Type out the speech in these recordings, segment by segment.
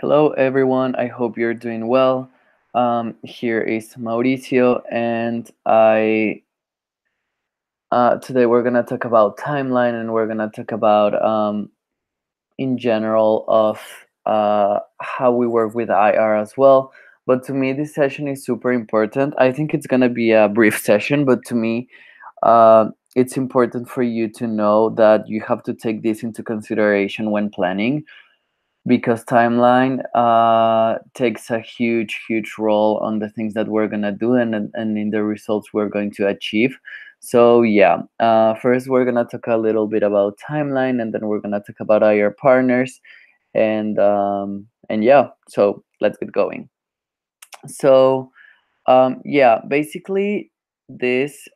Hello, everyone. I hope you're doing well. Here is Mauricio, and I today we're gonna talk about timeline, and we're gonna talk about in general of how we work with IR as well. But to me, this session is super important. I think it's gonna be a brief session, but to me, it's important for you to know that you have to take this into consideration when planning because timeline takes a huge role on the things that we're gonna do and in the results we're going to achieve. So yeah, first we're gonna talk a little bit about timeline, and then we're gonna talk about our partners, and yeah, so let's get going. So yeah, basically this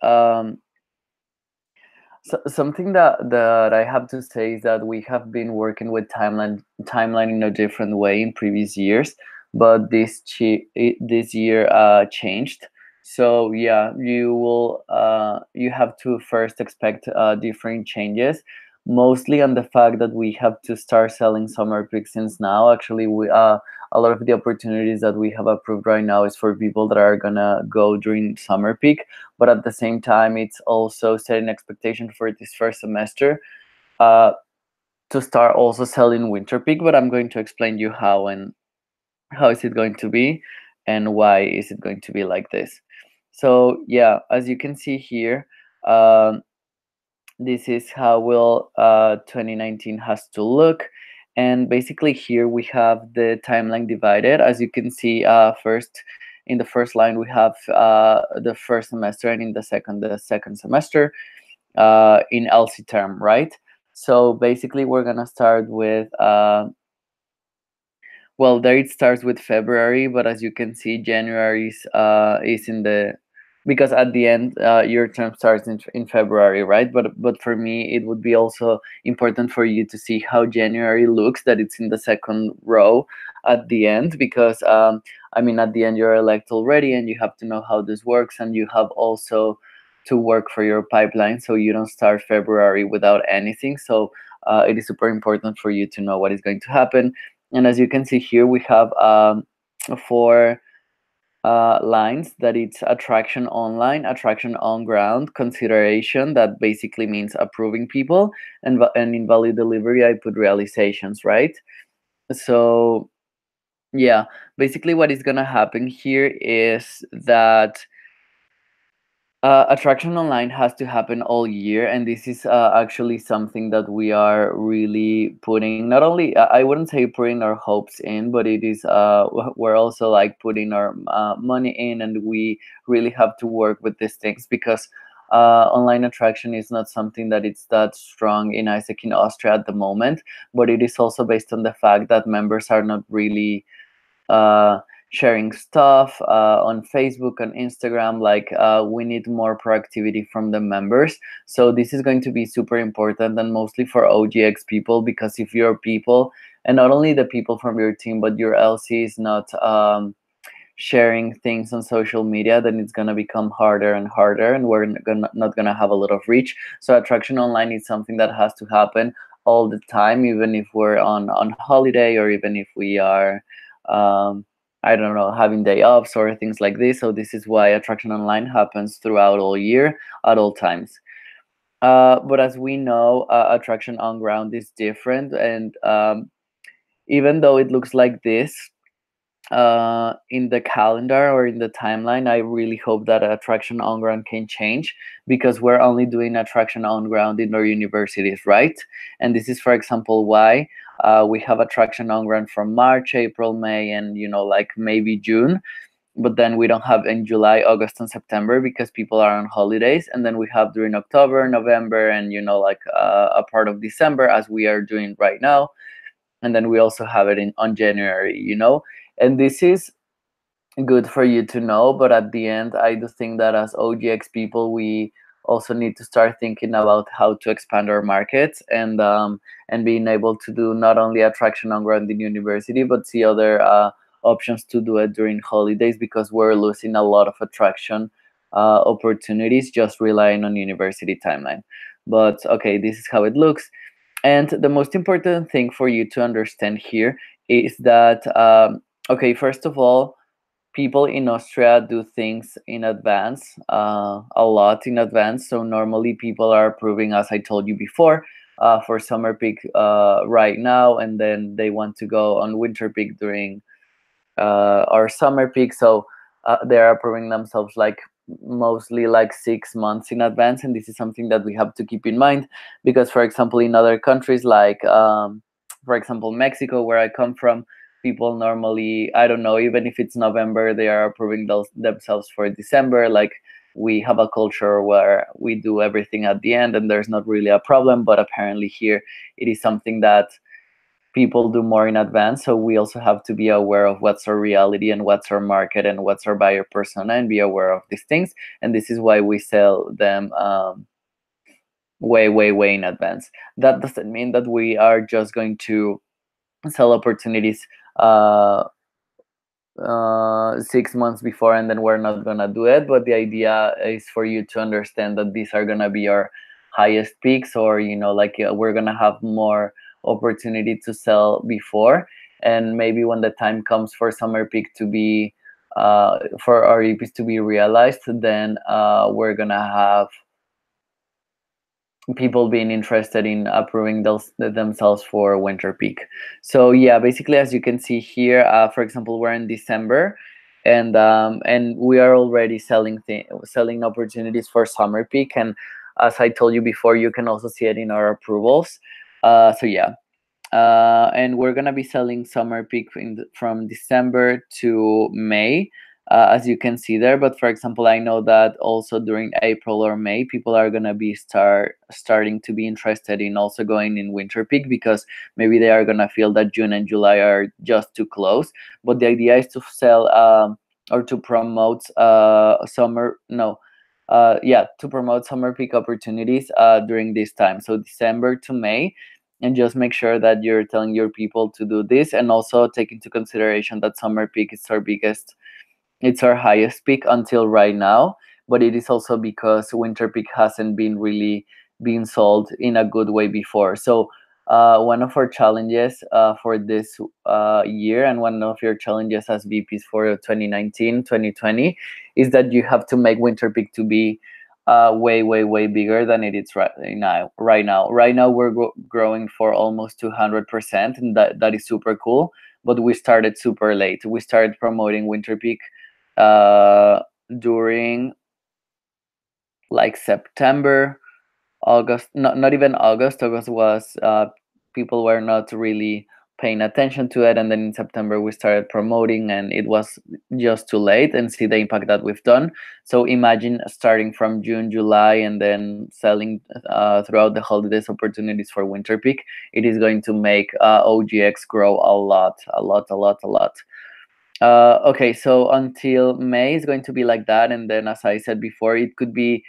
something that I have to say is that we have been working with timeline in a different way in previous years, but this year changed. So yeah, you have to first expect different changes, mostly on the fact that we have to start selling summer picks since now. Actually, we a lot of the opportunities that we have approved right now is for people that are gonna go during summer peak, but at the same time it's also setting expectation for this first semester uh, to start also selling winter peak, but I'm going to explain you how and how is it going to be and why is it going to be like this. So yeah, as you can see here, um, this is how will 2019 has to look. And basically here we have the timeline divided. As you can see, first in the first line we have the first semester, and in the second semester in LC term, right? So basically we're gonna start with well, there it starts with February, but as you can see, January is in the, because at the end your term starts in February, right? But for me, it would be also important for you to see how January looks, that it's in the second row at the end, because I mean, at the end you're elected already, and you have to know how this works, and you have also to work for your pipeline, so you don't start February without anything. So it is super important for you to know what is going to happen. And as you can see here, we have four lines, that it's attraction online, attraction on ground, consideration, that basically means approving people, and in value delivery, I put realizations, right? So yeah, basically what is gonna happen here is that attraction online has to happen all year, and this is actually something that we are really putting. Not only I wouldn't say putting our hopes in, but it is we're also like putting our money in, and we really have to work with these things because online attraction is not something that it's that strong in Isaac in Austria at the moment. But it is also based on the fact that members are not really uh, sharing stuff on Facebook and Instagram. Like we need more proactivity from the members. So this is going to be super important, and mostly for oGX people, because if your people, and not only the people from your team, but your LC is not sharing things on social media, then it's going to become harder and harder, and we're not going to have a lot of reach. So attraction online is something that has to happen all the time, even if we're on holiday, or even if we are um, I don't know, having day offs or things like this. So this is why attraction online happens throughout all year at all times. But as we know, attraction on ground is different, and even though it looks like this in the calendar or in the timeline, I really hope that attraction on ground can change, because we're only doing attraction on ground in our universities, right? And this is, for example, why we have attraction on ground from March, April, May, and like maybe June. But then we don't have in July, August, and September, because people are on holidays. And then we have during October, November, and like a part of December, as we are doing right now. And then we also have it in on January. And this is good for you to know. But at the end, I do think that as oGX people, we also need to start thinking about how to expand our markets, and being able to do not only attraction on ground in university, but see other options to do it during holidays, because we're losing a lot of attraction opportunities just relying on university timeline. But okay, this is how it looks. And the most important thing for you to understand here is that okay, first of all, people in Austria do things in advance, a lot in advance. So normally people are approving, as I told you before, for summer peak right now, and then they want to go on winter peak during our summer peak. So they're approving themselves like mostly like 6 months in advance, and this is something that we have to keep in mind because, for example, in other countries like, for example, Mexico, where I come from, people normally, I don't know, even if it's November, they are approving themselves for December. Like, we have a culture where we do everything at the end and there's not really a problem, but apparently here it is something that people do more in advance. So we also have to be aware of what's our reality and what's our market and what's our buyer persona, and be aware of these things. And this is why we sell them way in advance. That doesn't mean that we are just going to sell opportunities uh, 6 months before and then we're not gonna do it. But the idea is for you to understand that these are gonna be our highest peaks, or like, we're gonna have more opportunity to sell before, and maybe when the time comes for summer peak to be for our EPs to be realized, then we're gonna have people being interested in approving themselves for winter peak. So yeah, basically, as you can see here, for example, we're in December, and we are already selling opportunities for summer peak. And as I told you before, you can also see it in our approvals. So yeah, and we're gonna be selling summer peak from December to May, as you can see there. But for example, I know that also during April or May, people are gonna be starting to be interested in also going in winter peak, because maybe they are gonna feel that June and July are just too close. But the idea is to sell or to promote summer no. Yeah, to promote summer peak opportunities during this time, so December to May, and just make sure that you're telling your people to do this, and also take into consideration that summer peak is our biggest, it's our highest peak until right now. But it is also because winter peak hasn't been really being sold in a good way before. So one of our challenges for this year, and one of your challenges as VPs for 2019-2020, is that you have to make winter peak to be way bigger than it is right now we're growing for almost 200%, and that is super cool. But we started super late. We started promoting winter peak during like September, August. Not even August. August was people were not really paying attention to it, and then in September we started promoting, and it was just too late. And see the impact that we've done. So imagine starting from June, July, and then selling throughout the holidays opportunities for winter peak. It is going to make oGX grow a lot. Okay, so until May is going to be like that, and then, as I said before, it could be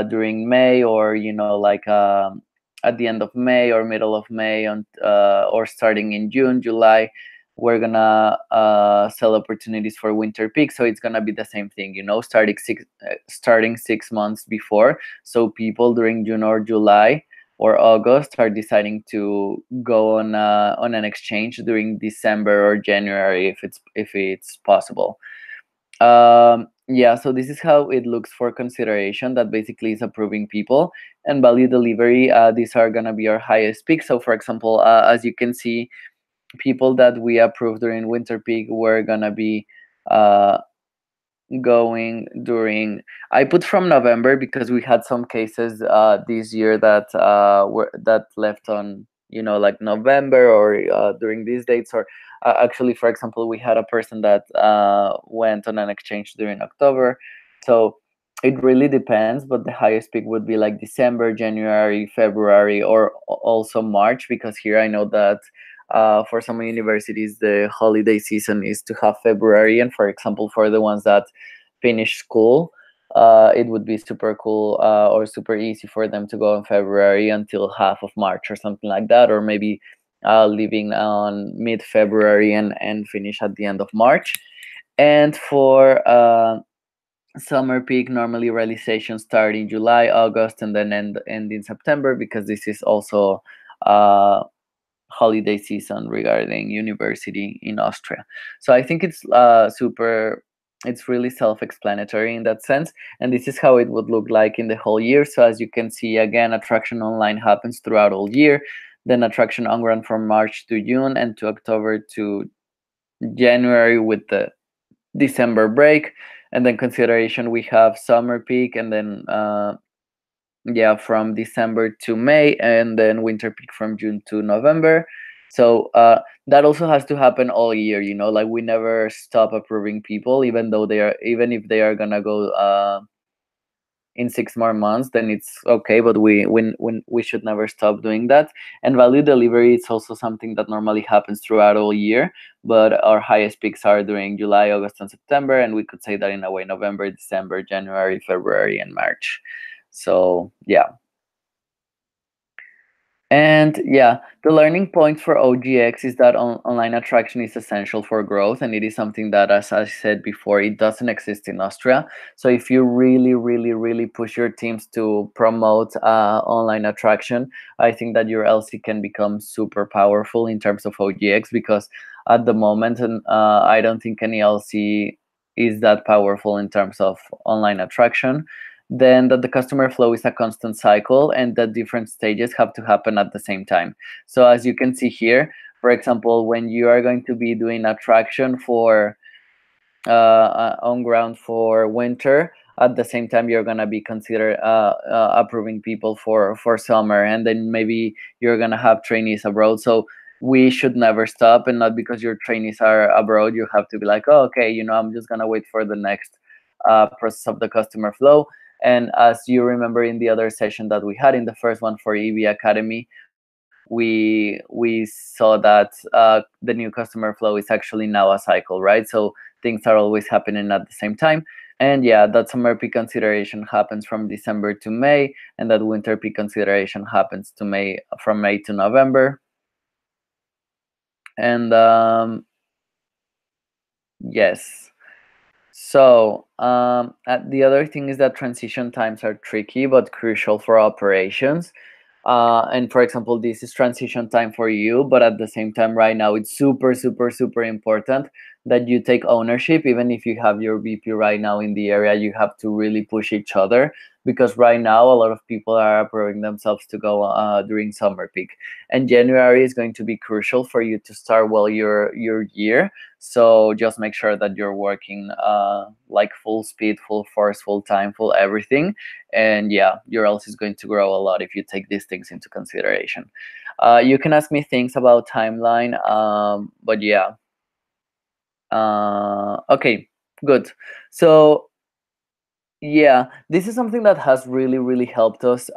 during May, or like at the end of May or middle of May, or starting in June, July. We're gonna sell opportunities for winter peak, so it's gonna be the same thing, starting 6 months before, so people during June or July or August are deciding to go on an exchange during December or January, if it's possible. Yeah, so this is how it looks for consideration. That basically is approving people. And value delivery, these are gonna be our highest peak. So for example, as you can see, people that we approved during winter peak were gonna be uh, going during, I put from November because we had some cases this year that left on, like November, or during these dates, or actually, for example, we had a person that went on an exchange during October. So it really depends, but the highest peak would be like December, January, February, or also March, because here I know that for some universities the holiday season is to have February, and for example, for the ones that finish school, it would be super cool, or super easy for them to go in February until half of March or something like that, or maybe leaving on mid-February and finish at the end of March. And for summer peak, normally realizations start in July, August, and then end in September, because this is also uh, holiday season regarding university in Austria. So I think it's super. It's really self-explanatory in that sense, and this is how it would look like in the whole year. So as you can see, again, attraction online happens throughout all year. Then attraction on ground from March to June and to October to January with the December break, and then consideration we have summer peak, and then yeah, from December to May, and then winter peak from June to November. So that also has to happen all year, you know, like we never stop approving people, even though they are, even if they are gonna go in 6 more months, then it's okay, but we should never stop doing that. And value delivery, it's also something that normally happens throughout all year, but our highest peaks are during July, August, and September, and we could say that in a way November, December, January, February, and March. So yeah. And yeah, the learning point for oGX is that online attraction is essential for growth, and it is something that, as I said before, it doesn't exist in Austria. So if you really, really, really push your teams to promote online attraction, I think that your LC can become super powerful in terms of oGX, because at the moment, and I don't think any LC is that powerful in terms of online attraction. Then that the customer flow is a constant cycle and that different stages have to happen at the same time. So as you can see here, for example, when you are going to be doing attraction for on ground for winter, at the same time you're gonna be consider approving people for summer, and then maybe you're gonna have trainees abroad. So we should never stop, and not because your trainees are abroad you have to be like, oh, okay, you know, I'm just gonna wait for the next process of the customer flow. And as you remember in the other session that we had, in the first one for EV Academy, we saw that the new customer flow is actually now a cycle, right? So things are always happening at the same time. And yeah, that summer peak consideration happens from December to May, and that winter peak consideration happens to May, from May to November. And yes. So the other thing is that transition times are tricky but crucial for operations. And for example, this is transition time for you, but at the same time, right now, it's super, super, super important that you take ownership. Even if you have your VP right now in the area, you have to really push each other, because right now a lot of people are approving themselves to go during summer peak, and January is going to be crucial for you to start well your year. So just make sure that you're working like full speed, full force, full time, full everything. And yeah, your else is going to grow a lot if you take these things into consideration. You can ask me things about timeline, but yeah. Okay, good. So yeah, this is something that has really, really helped us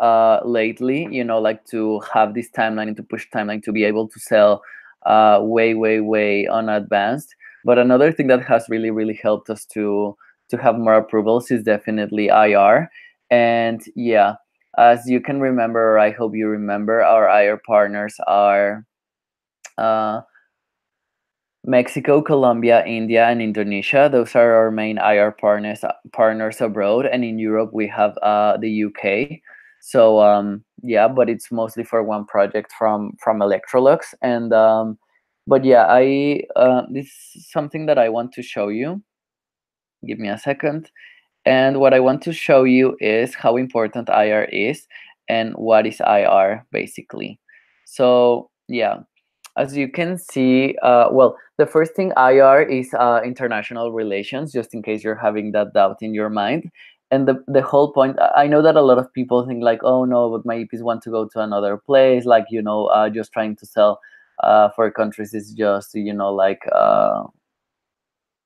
lately, you know, like to have this timeline and to push timeline to be able to sell way, way, way on advanced. But another thing that has really, really helped us to have more approvals is definitely IR. And yeah, as you can remember, or I hope you remember, our IR partners are uh, Mexico, Colombia, India, and Indonesia. Those are our main IR partners abroad. And in Europe, we have the UK. So yeah, but it's mostly for one project from Electrolux. And but yeah, I this is something that I want to show you. Give me a second. And what I want to show you is how important IR is and what is IR basically. So yeah, as you can see, well, the first thing IR is international relations, just in case you're having that doubt in your mind. And the whole point, I know that a lot of people think like, oh no, but my EPs want to go to another place, like, you know, just trying to sell for countries is just, you know, like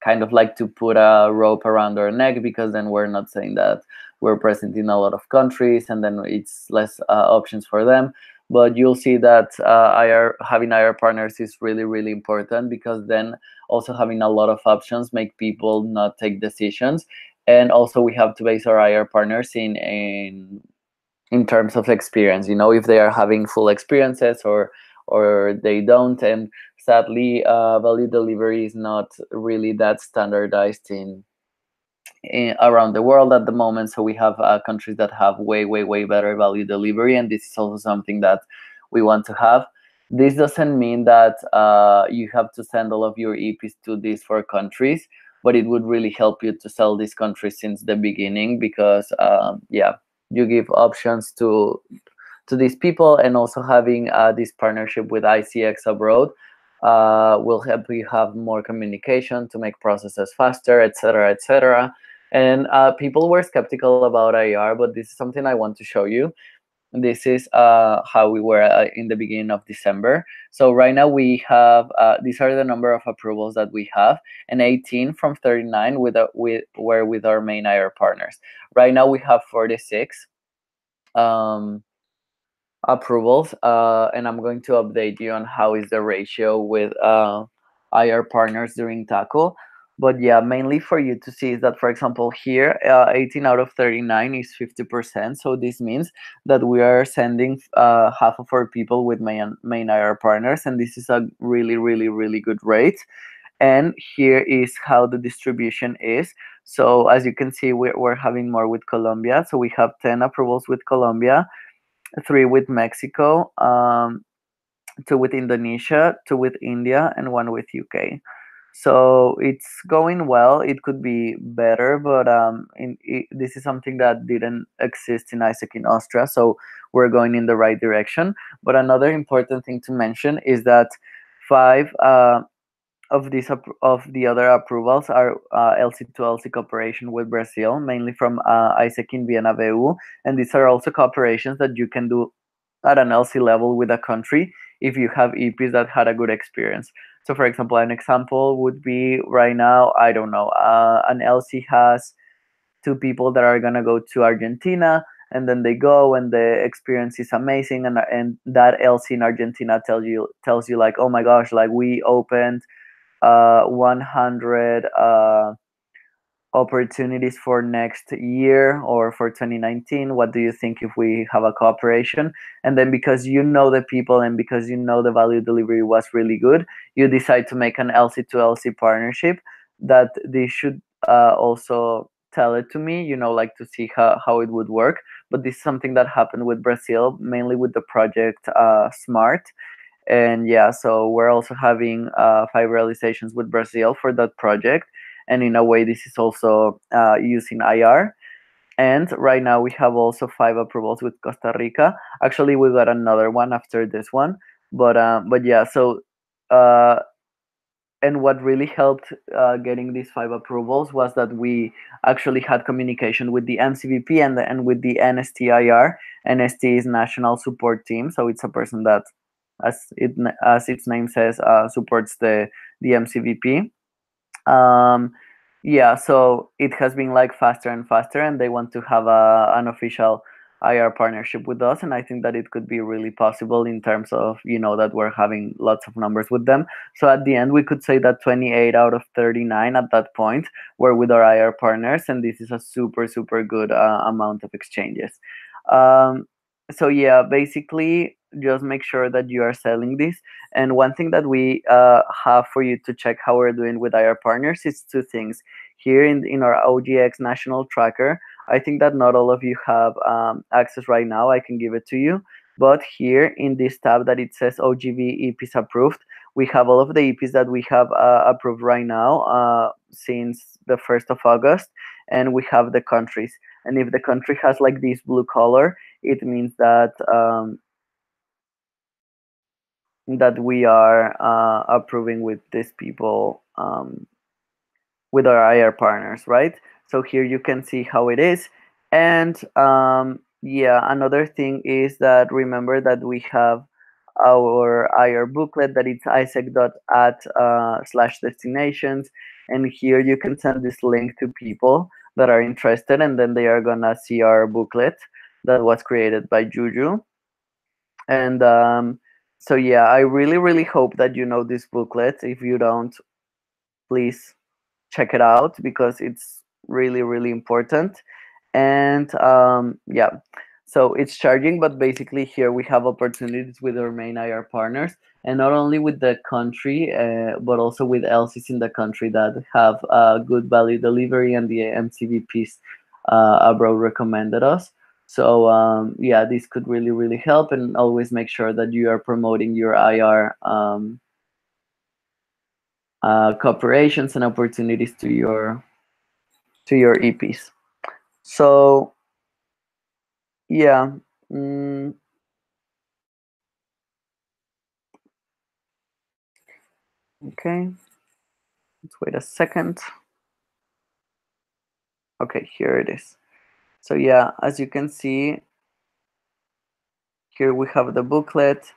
kind of like to put a rope around our neck, because then we're not saying that we're present in a lot of countries, and then it's less options for them. But you'll see that having IR partners is really, really important, because then also having a lot of options make people not take decisions. And also we have to base our IR partners in terms of experience, you know, if they are having full experiences or they don't. And sadly, value delivery is not really that standardized in around the world at the moment. So we have countries that have way, way, way better value delivery, and this is also something that we want to have. This doesn't mean that you have to send all of your EPs to these four countries, but it would really help you to sell these countries since the beginning, because yeah, you give options to these people, and also having this partnership with ICX abroad will help you have more communication to make processes faster, etc., etc. And people were skeptical about IR, but this is something I want to show you. This is how we were in the beginning of December. So right now we have these are the number of approvals that we have, and 18 from 39 with our main IR partners. Right now we have 46 um, approvals, and I'm going to update you on how is the ratio with IR partners during tackle. But yeah, mainly for you to see is that, for example, here 18 out of 39 is 50%. So this means that we are sending half of our people with main IR partners, and this is a really, really, really good rate. And here is how the distribution is. So as you can see, we're having more with Colombia. So we have 10 approvals with Colombia, 3 with Mexico, 2 with Indonesia, 2 with India, and 1 with UK. So it's going well. It could be better, but this is something that didn't exist in ISEC in Austria, so we're going in the right direction. But another important thing to mention is that 5 of the other approvals are LC to LC cooperation with Brazil, mainly from ISEC in Vienna VU, and these are also cooperations that you can do at an LC level with a country if you have EPs that had a good experience. So, for example, an example would be right now, I don't know, an LC has 2 people that are gonna go to Argentina, and then they go, and the experience is amazing, and that LC in Argentina tells you like, oh my gosh, like we opened 100 opportunities for next year or for 2019. What do you think if we have a cooperation? And then because you know the people and because you know the value delivery was really good, you decide to make an LC to LC partnership that they should also tell it to me, like to see how it would work. But this is something that happened with Brazil, mainly with the project Smart. And yeah, so we're also having 5 realizations with Brazil for that project, and in a way this is also using IR. And right now we have also 5 approvals with Costa Rica. Actually, we got another one after this one, but yeah. So and what really helped getting these 5 approvals was that we actually had communication with the MCVP and with the NSTIR. NST is National Support Team, so it's a person that, as its name says, supports the MCVP. Yeah, so it has been like faster and faster, and they want to have an official IR partnership with us, and I think that it could be really possible in terms of that we're having lots of numbers with them. So at the end, we could say that 28 out of 39 at that point were with our IR partners, and this is a super super good amount of exchanges. Um, so yeah, basically just make sure that you are selling this. And one thing that we have for you to check how we're doing with IR partners is 2 things. Here in our oGX national tracker, I think that not all of you have access right now. I can give it to you. But here in this tab that it says OGV EPs approved, we have all of the EPs that we have approved right now since the 1st of August, and we have the countries. And if the country has like this blue color, it means that that we are approving with these people, with our IR partners, right? So here you can see how it is. And yeah, another thing is that remember that we have our IR booklet that it's isaac.at/destinations. And here you can send this link to people that are interested, and then they are gonna see our booklet that was created by Juju. And so yeah, I really, really hope that you know this booklet. If you don't, please check it out because it's really, really important. And yeah, so it's charging, but basically here we have opportunities with our main IR partners, and not only with the country, but also with LCs in the country that have good value delivery and the MCVPs abroad recommended us. So yeah, this could really help, and always make sure that you are promoting your IR cooperations and opportunities to your EPs. So yeah, mm, okay. Let's wait a second. Okay, here it is. So yeah, as you can see, here we have the booklet,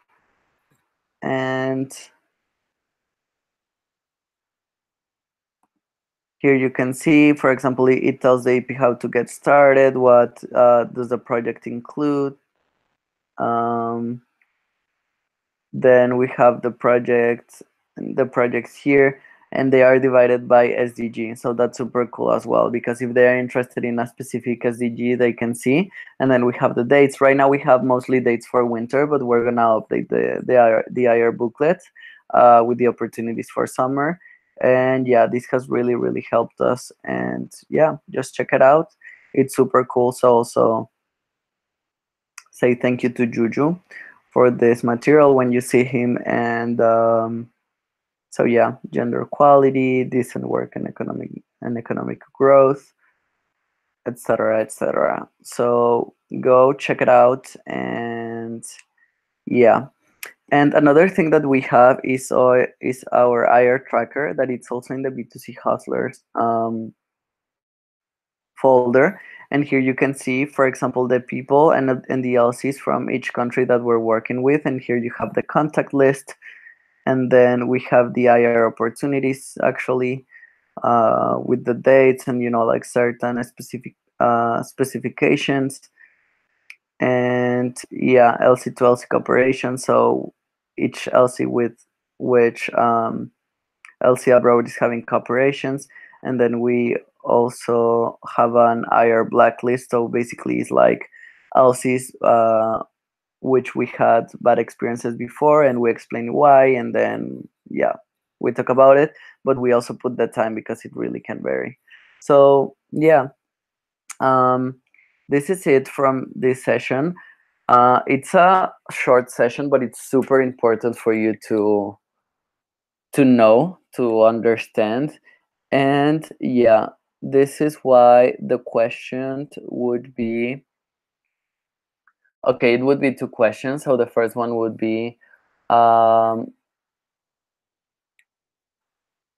and here you can see, for example, it tells the AP how to get started, what does the project include. Um, then we have the projects here, and they are divided by SDG. So that's super cool as well, because if they are interested in a specific SDG, they can see. And then we have the dates. Right now we have mostly dates for winter, but we're gonna update the IR booklet with the opportunities for summer. And yeah, this has really helped us. And yeah, just check it out. It's super cool. So also say thank you to Juju for this material when you see him. And so yeah, gender equality, decent work, and economic growth, etc., etc. So go check it out. And yeah, and another thing that we have is our IR tracker, that it's also in the B2C Hustlers folder. And here you can see, for example, the people and the LCs from each country that we're working with. And here you have the contact list, and then we have the IR opportunities, actually, with the dates and, like certain specifications. And yeah, LC to LC cooperation. So each LC with which LC abroad is having cooperations. And then we also have an IR blacklist. So basically it's like LCs which we had bad experiences before, and we explain why, and then yeah, we talk about it. But we also put that time, because it really can vary. So yeah, um, this is it from this session. It's a short session, but it's super important for you to know, to understand. And yeah, this is why the question would be, okay, it would be two questions. So the first one would be, um,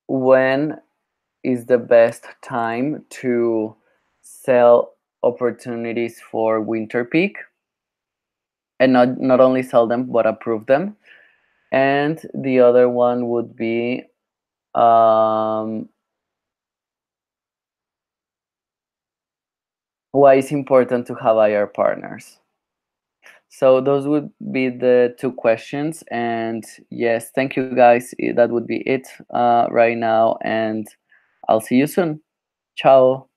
when is the best time to sell opportunities for winter peak, and not only sell them but approve them. And the other one would be, um, why it's important to have IR partners. So those would be the two questions. And yes, thank you guys. That would be it right now, and I'll see you soon. Ciao.